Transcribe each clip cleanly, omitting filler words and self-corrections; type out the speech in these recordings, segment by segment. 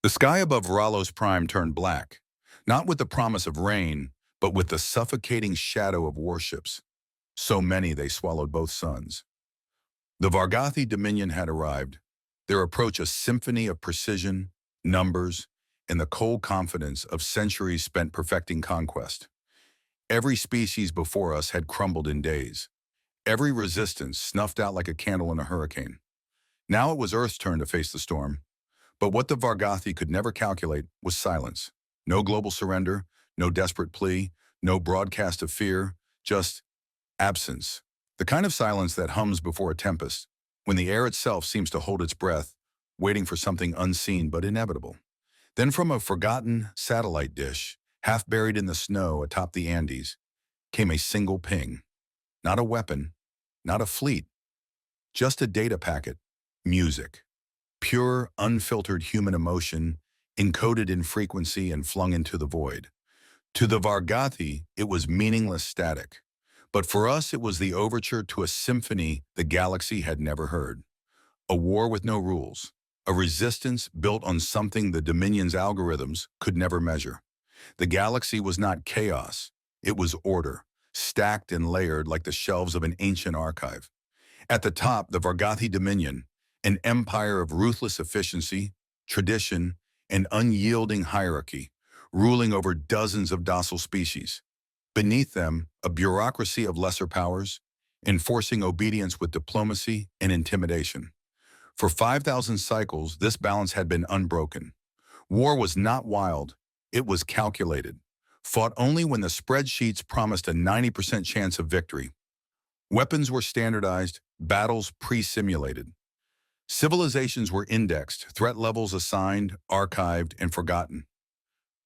The sky above Rallos Prime turned black, not with the promise of rain, but with the suffocating shadow of warships. So many they swallowed both suns. The Vargathi Dominion had arrived, their approach a symphony of precision, numbers, and the cold confidence of centuries spent perfecting conquest. Every species before us had crumbled in days, every resistance snuffed out like a candle in a hurricane. Now it was Earth's turn to face the storm. But what the Vargathi could never calculate was silence. No global surrender, no desperate plea, no broadcast of fear, just absence. The kind of silence that hums before a tempest, when the air itself seems to hold its breath, waiting for something unseen but inevitable. Then from a forgotten satellite dish, half buried in the snow atop the Andes, came a single ping. Not a weapon, not a fleet, just a data packet, music. Pure, unfiltered human emotion, encoded in frequency and flung into the void. To the Vargathi, it was meaningless static. But for us, it was the overture to a symphony the galaxy had never heard. A war with no rules. A resistance built on something the Dominion's algorithms could never measure. The galaxy was not chaos. It was order, stacked and layered like the shelves of an ancient archive. At the top, the Vargathi Dominion, an empire of ruthless efficiency, tradition, and unyielding hierarchy, ruling over dozens of docile species. Beneath them, a bureaucracy of lesser powers, enforcing obedience with diplomacy and intimidation. For 5,000 cycles, this balance had been unbroken. War was not wild, it was calculated, fought only when the spreadsheets promised a 90% chance of victory. Weapons were standardized, battles pre-simulated. Civilizations were indexed, threat levels assigned, archived, and forgotten.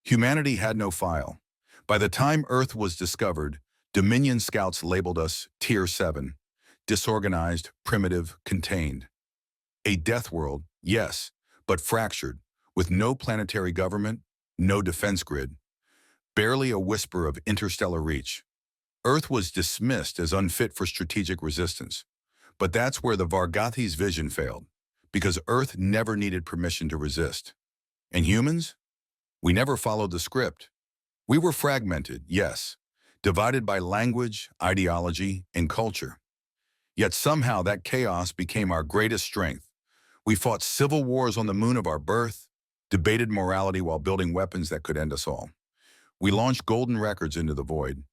Humanity had no file. By the time Earth was discovered, Dominion scouts labeled us Tier 7, disorganized, primitive, contained. A death world, yes, but fractured, with no planetary government, no defense grid, barely a whisper of interstellar reach. Earth was dismissed as unfit for strategic resistance. But that's where the Vargathi's vision failed, because Earth never needed permission to resist. And humans? We never followed the script. We were fragmented, yes, divided by language, ideology, and culture. Yet somehow that chaos became our greatest strength. We fought civil wars on the moon of our birth, debated morality while building weapons that could end us all. We launched golden records into the void,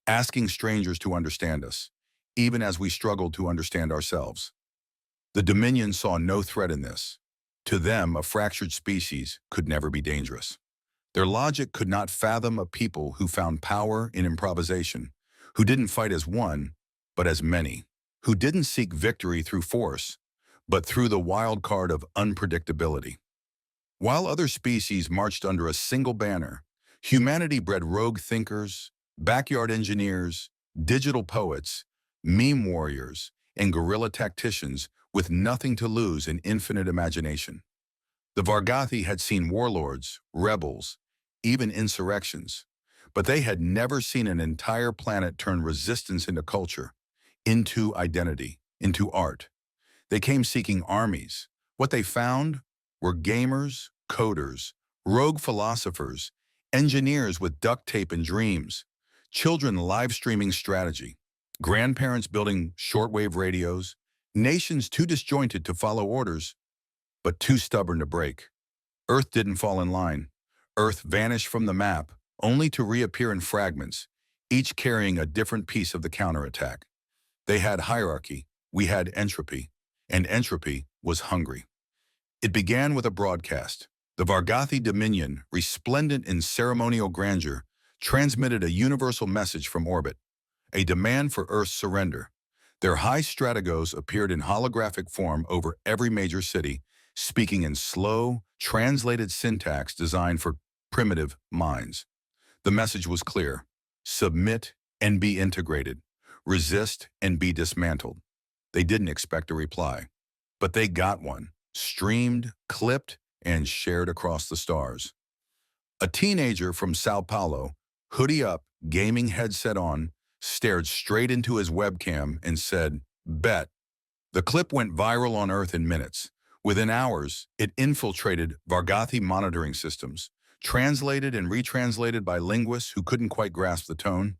asking strangers to understand us, even as we struggled to understand ourselves. The Dominion saw no threat in this. To them, a fractured species could never be dangerous. Their logic could not fathom a people who found power in improvisation, who didn't fight as one, but as many, who didn't seek victory through force, but through the wild card of unpredictability. While other species marched under a single banner, humanity bred rogue thinkers, backyard engineers, digital poets, meme warriors, and guerrilla tacticians with nothing to lose and infinite imagination. The Vargathi had seen warlords, rebels, even insurrections, but they had never seen an entire planet turn resistance into culture, into identity, into art. They came seeking armies. What they found were gamers, coders, rogue philosophers, engineers with duct tape and dreams, children live streaming strategy, grandparents building shortwave radios, nations too disjointed to follow orders, but too stubborn to break. Earth didn't fall in line. Earth vanished from the map, only to reappear in fragments, each carrying a different piece of the counterattack. They had hierarchy, we had entropy, and entropy was hungry. It began with a broadcast. The Vargathi Dominion, resplendent in ceremonial grandeur, transmitted a universal message from orbit, a demand for Earth's surrender. Their high strategos appeared in holographic form over every major city, speaking in slow, translated syntax designed for primitive minds. The message was clear: submit and be integrated, resist and be dismantled. They didn't expect a reply, but they got one, streamed, clipped, and shared across the stars. A teenager from Sao Paulo, hoodie up, gaming headset on, stared straight into his webcam and said, "Bet." The clip went viral on Earth in minutes, Within hours, it infiltrated Vargathi monitoring systems, translated and retranslated by linguists who couldn't quite grasp the tone.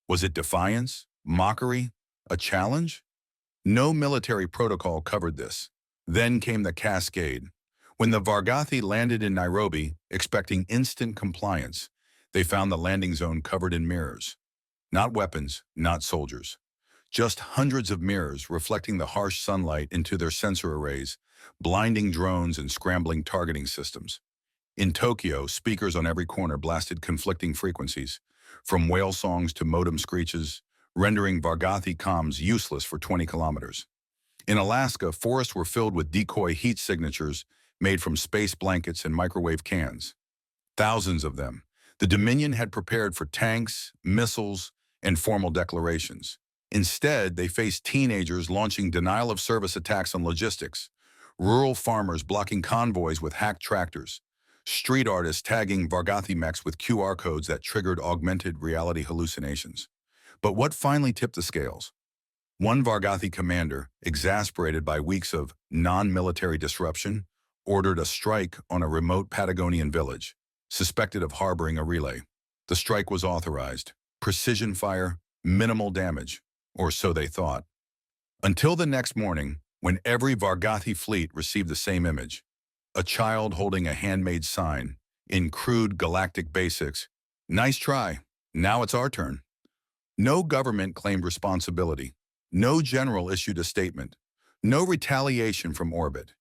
Was it defiance? Mockery? A challenge? No military protocol covered this. Then came the cascade. When the Vargathi landed in Nairobi, expecting instant compliance, they found the landing zone covered in mirrors. Not weapons, not soldiers. Just hundreds of mirrors reflecting the harsh sunlight into their sensor arrays, blinding drones and scrambling targeting systems. In Tokyo, speakers on every corner blasted conflicting frequencies, from whale songs to modem screeches, rendering Vargathi comms useless for 20 kilometers. In Alaska, forests were filled with decoy heat signatures made from space blankets and microwave cans. Thousands of them. The Dominion had prepared for tanks, missiles, and formal declarations. Instead, they faced teenagers launching denial-of-service attacks on logistics, rural farmers blocking convoys with hacked tractors, street artists tagging Vargathi mechs with QR codes that triggered augmented reality hallucinations. But what finally tipped the scales? One Vargathi commander, exasperated by weeks of non-military disruption, ordered a strike on a remote Patagonian village, suspected of harboring a relay. The strike was authorized. Precision fire, minimal damage, or so they thought. Until the next morning, when every Vargathi fleet received the same image. A child holding a handmade sign, in crude galactic basics. Nice try, now it's our turn. No government claimed responsibility. No general issued a statement. No retaliation from orbit.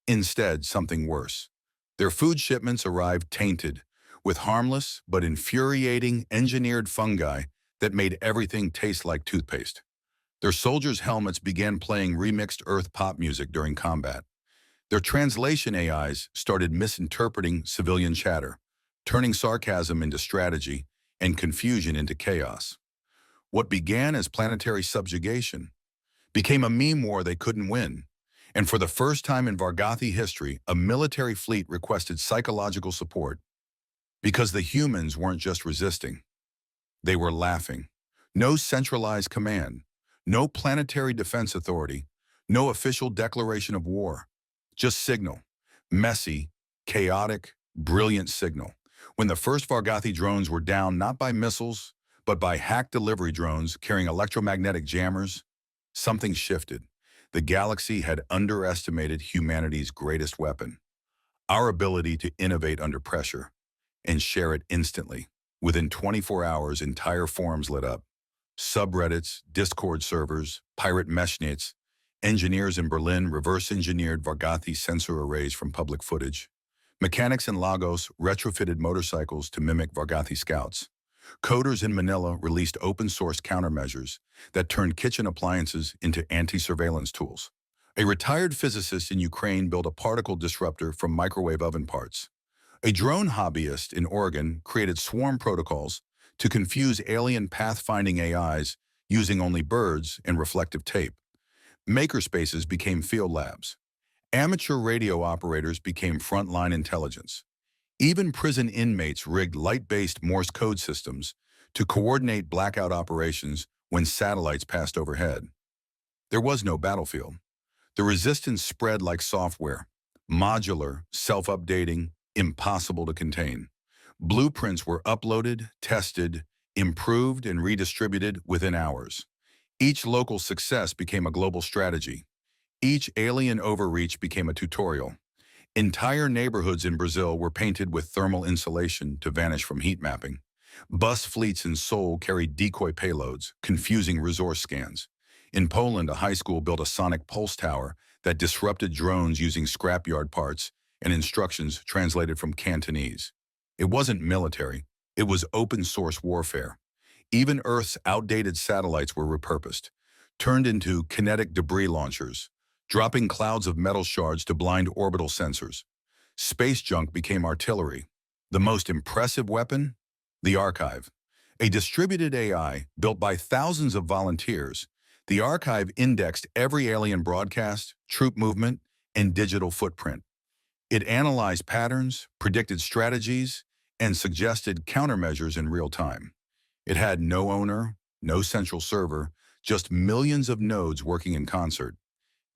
Instead, something worse. Their food shipments arrived tainted, with harmless but infuriating engineered fungi that made everything taste like toothpaste. Their soldiers' helmets began playing remixed Earth pop music during combat. Their translation AIs started misinterpreting civilian chatter, turning sarcasm into strategy and confusion into chaos. What began as planetary subjugation became a meme war they couldn't win. And for the first time in Vargathi history, a military fleet requested psychological support because the humans weren't just resisting. They were laughing. No centralized command, no planetary defense authority, no official declaration of war. Just signal. Messy, chaotic, brilliant signal. When the first Vargathi drones were down not by missiles, but by hacked delivery drones carrying electromagnetic jammers, something shifted. The galaxy had underestimated humanity's greatest weapon, our ability to innovate under pressure and share it instantly. Within 24 hours, entire forums lit up. Subreddits, Discord servers, pirate meshnets, engineers in Berlin reverse-engineered Vargathi sensor arrays from public footage. Mechanics in Lagos retrofitted motorcycles to mimic Vargathi scouts. Coders in Manila released open-source countermeasures that turned kitchen appliances into anti-surveillance tools. A retired physicist in Ukraine built a particle disruptor from microwave oven parts. A drone hobbyist in Oregon created swarm protocols to confuse alien pathfinding AIs using only birds and reflective tape. Makerspaces became field labs. Amateur radio operators became frontline intelligence. Even prison inmates rigged light-based Morse code systems to coordinate blackout operations when satellites passed overhead. There was no battlefield. The resistance spread like software, modular, self-updating, impossible to contain. Blueprints were uploaded, tested, improved, and redistributed within hours. Each local success became a global strategy. Each alien overreach became a tutorial. Entire neighborhoods in Brazil were painted with thermal insulation to vanish from heat mapping. Bus fleets in Seoul carried decoy payloads, confusing resource scans. In Poland, a high school built a sonic pulse tower that disrupted drones using scrapyard parts and instructions translated from Cantonese. It wasn't military, it was open-source warfare. Even Earth's outdated satellites were repurposed, turned into kinetic debris launchers, dropping clouds of metal shards to blind orbital sensors. Space junk became artillery. The most impressive weapon? The archive. A distributed AI built by thousands of volunteers, the archive indexed every alien broadcast, troop movement, and digital footprint. It analyzed patterns, predicted strategies, and suggested countermeasures in real time. It had no owner, no central server, just millions of nodes working in concert.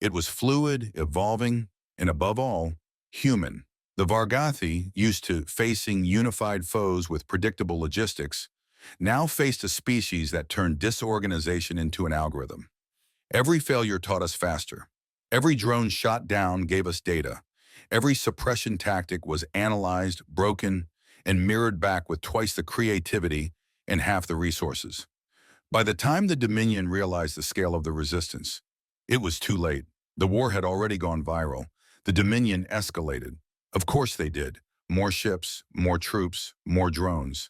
It was fluid, evolving, and above all, human. The Vargathi, used to facing unified foes with predictable logistics, now faced a species that turned disorganization into an algorithm. Every failure taught us faster. Every drone shot down gave us data. Every suppression tactic was analyzed, broken, and mirrored back with twice the creativity and half the resources. By the time the Dominion realized the scale of the resistance, it was too late. The war had already gone viral. The Dominion escalated. Of course they did. More ships, more troops, more drones.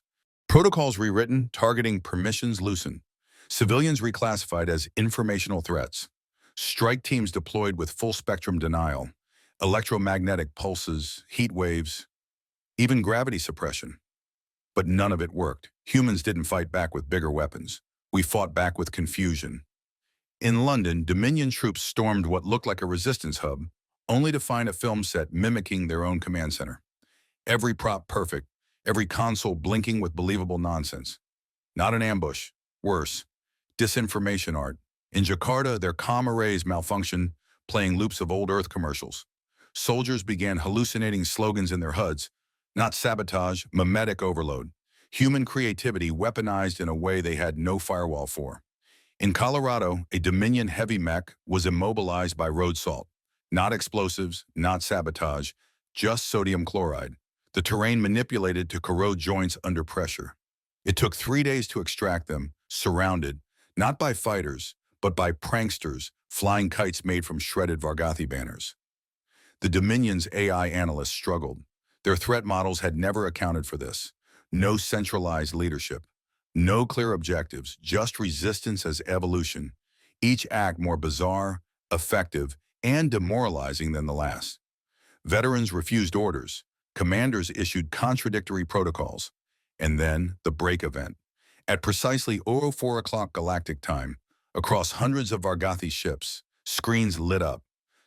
Protocols rewritten, targeting permissions loosened. Civilians reclassified as informational threats. Strike teams deployed with full-spectrum denial. Electromagnetic pulses, heat waves, even gravity suppression. But none of it worked. Humans didn't fight back with bigger weapons. We fought back with confusion. In London, Dominion troops stormed what looked like a resistance hub, only to find a film set mimicking their own command center. Every prop perfect, every console blinking with believable nonsense. Not an ambush. Worse, disinformation art. In Jakarta, their comm arrays malfunctioned, playing loops of old Earth commercials. Soldiers began hallucinating slogans in their HUDs. Not sabotage, mimetic overload. Human creativity weaponized in a way they had no firewall for. In Colorado, a Dominion heavy mech was immobilized by road salt. Not explosives, not sabotage, just sodium chloride. The terrain manipulated to corrode joints under pressure. It took 3 days to extract them, surrounded, not by fighters, but by pranksters, flying kites made from shredded Vargathi banners. The Dominion's AI analysts struggled. Their threat models had never accounted for this. No centralized leadership. No clear objectives, just resistance as evolution. Each act more bizarre, effective, and demoralizing than the last. Veterans refused orders. Commanders issued contradictory protocols. And then the break event. At precisely 04 o'clock galactic time, across hundreds of Vargathi ships, screens lit up.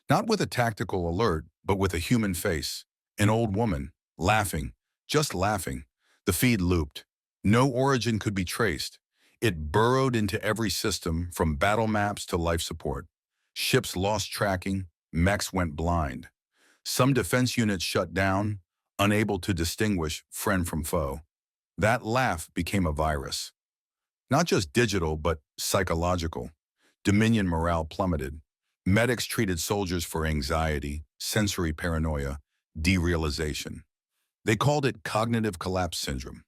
Not with a tactical alert, but with a human face. An old woman, laughing, just laughing. The feed looped. No origin could be traced. It burrowed into every system, from battle maps to life support. Ships lost tracking, mechs went blind. Some defense units shut down, unable to distinguish friend from foe. That laugh became a virus. Not just digital, but psychological. Dominion morale plummeted. Medics treated soldiers for anxiety, sensory paranoia, derealization. They called it cognitive collapse syndrome.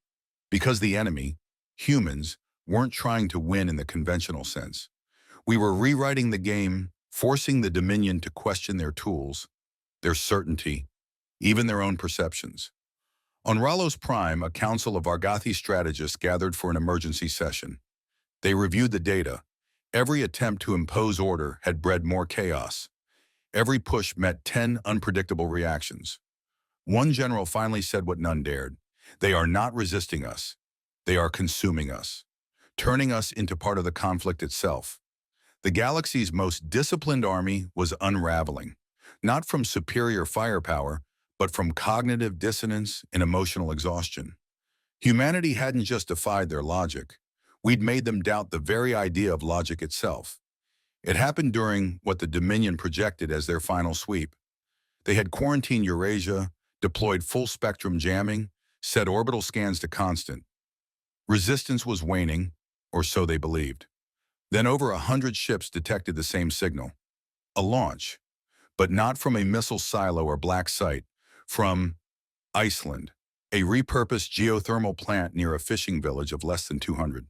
Because the enemy, humans, weren't trying to win in the conventional sense. We were rewriting the game, forcing the Dominion to question their tools, their certainty, even their own perceptions. On Ralos Prime, a council of Vargathi strategists gathered for an emergency session. They reviewed the data. Every attempt to impose order had bred more chaos. Every push met 10 unpredictable reactions. One general finally said what none dared. They are not resisting us. They are consuming us, turning us into part of the conflict itself. The galaxy's most disciplined army was unraveling, not from superior firepower, but from cognitive dissonance and emotional exhaustion. Humanity hadn't just defied their logic. We'd made them doubt the very idea of logic itself. It happened during what the Dominion projected as their final sweep. They had quarantined Eurasia, deployed full-spectrum jamming, set orbital scans to constant. Resistance was waning, or so they believed. Then over 100 ships detected the same signal. A launch, but not from a missile silo or black site, from Iceland, a repurposed geothermal plant near a fishing village of less than 200.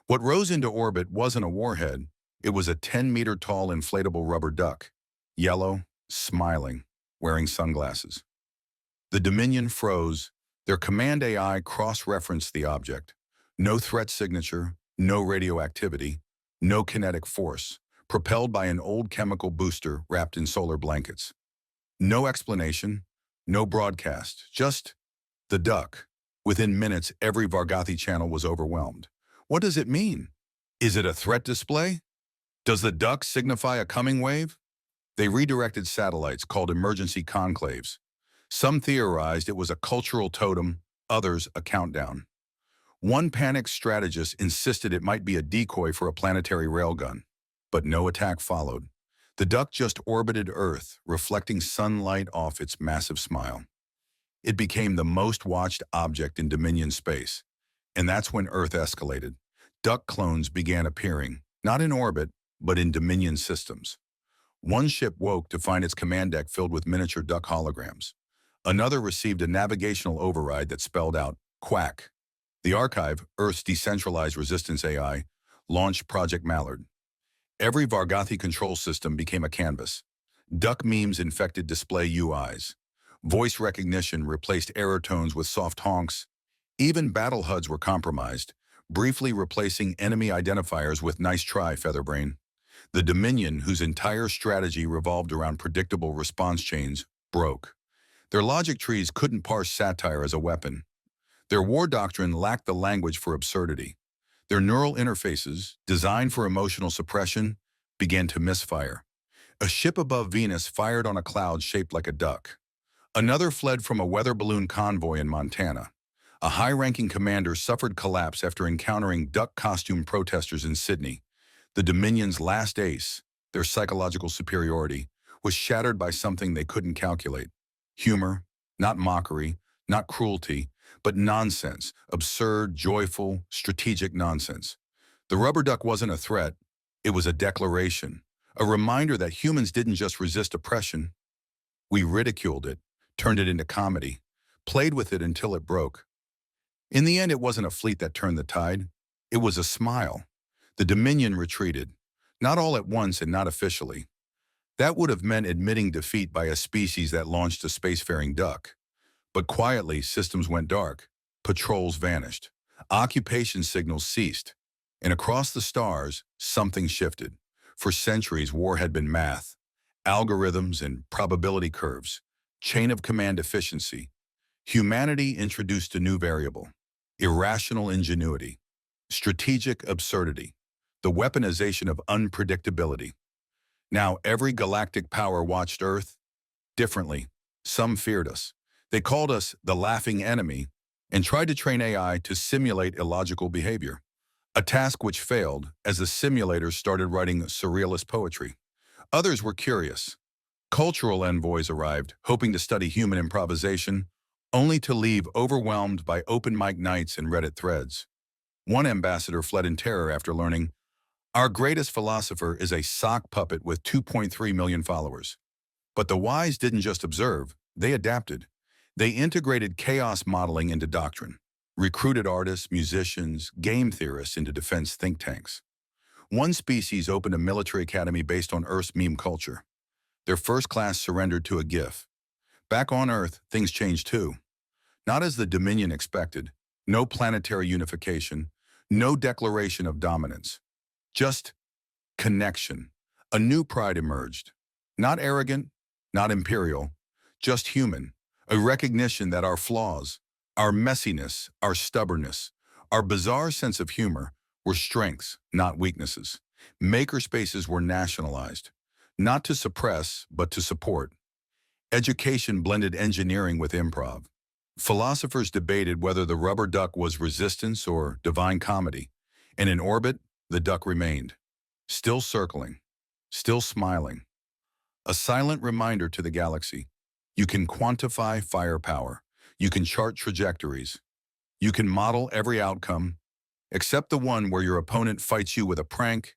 What rose into orbit wasn't a warhead, it was a 10-meter-tall inflatable rubber duck, yellow, smiling, wearing sunglasses. The Dominion froze. Their command AI cross-referenced the object. No threat signature, no radioactivity, no kinetic force, propelled by an old chemical booster wrapped in solar blankets. No explanation, no broadcast, just the duck. Within minutes, every Vargathi channel was overwhelmed. What does it mean? Is it a threat display? Does the duck signify a coming wave? They redirected satellites called emergency conclaves. Some theorized it was a cultural totem, others a countdown. One panicked strategist insisted it might be a decoy for a planetary railgun, but no attack followed. The duck just orbited Earth, reflecting sunlight off its massive smile. It became the most watched object in Dominion space, and that's when Earth escalated. Duck clones began appearing, not in orbit, but in Dominion systems. One ship woke to find its command deck filled with miniature duck holograms. Another received a navigational override that spelled out, "Quack." The Archive, Earth's decentralized resistance AI, launched Project Mallard. Every Vargathi control system became a canvas. Duck memes infected display UIs. Voice recognition replaced error tones with soft honks. Even battle HUDs were compromised, briefly replacing enemy identifiers with "nice try, Featherbrain." The Dominion, whose entire strategy revolved around predictable response chains, broke. Their logic trees couldn't parse satire as a weapon. Their war doctrine lacked the language for absurdity. Their neural interfaces, designed for emotional suppression, began to misfire. A ship above Venus fired on a cloud shaped like a duck. Another fled from a weather balloon convoy in Montana. A high-ranking commander suffered collapse after encountering duck-costume protesters in Sydney. The Dominion's last ace, their psychological superiority, was shattered by something they couldn't calculate. Humor, not mockery, not cruelty, but nonsense, absurd, joyful, strategic nonsense. The rubber duck wasn't a threat, it was a declaration, a reminder that humans didn't just resist oppression. We ridiculed it, turned it into comedy, played with it until it broke. In the end, it wasn't a fleet that turned the tide, it was a smile. The Dominion retreated, not all at once and not officially. That would have meant admitting defeat by a species that launched a spacefaring duck. But quietly, systems went dark. Patrols vanished. Occupation signals ceased. And across the stars, something shifted. For centuries, war had been math, algorithms and probability curves, chain of command efficiency. Humanity introduced a new variable: irrational ingenuity, strategic absurdity, the weaponization of unpredictability. Now every galactic power watched Earth differently. Some feared us. They called us the laughing enemy and tried to train AI to simulate illogical behavior, a task which failed as the simulators started writing surrealist poetry. Others were curious. Cultural envoys arrived, hoping to study human improvisation, only to leave overwhelmed by open mic nights and Reddit threads. One ambassador fled in terror after learning, "Our greatest philosopher is a sock puppet with 2.3 million followers." But the wise didn't just observe, they adapted. They integrated chaos modeling into doctrine, recruited artists, musicians, game theorists into defense think tanks. One species opened a military academy based on Earth's meme culture. Their first class surrendered to a GIF. Back on Earth, things changed too. Not as the Dominion expected, no planetary unification, no declaration of dominance. Just connection. A new pride emerged. Not arrogant, not imperial, just human. A recognition that our flaws, our messiness, our stubbornness, our bizarre sense of humor were strengths, not weaknesses. Makerspaces were nationalized, not to suppress, but to support. Education blended engineering with improv. Philosophers debated whether the rubber duck was resistance or divine comedy, and in orbit, the duck remained, still circling, still smiling. A silent reminder to the galaxy: you can quantify firepower, you can chart trajectories, you can model every outcome, except the one where your opponent fights you with a prank,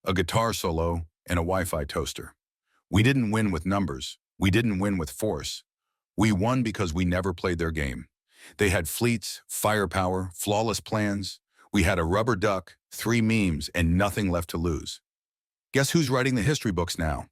a guitar solo, and a Wi-Fi toaster. We didn't win with numbers, we didn't win with force. We won because we never played their game. They had fleets, firepower, flawless plans. We had a rubber duck, 3 memes, and nothing left to lose. Guess who's writing the history books now?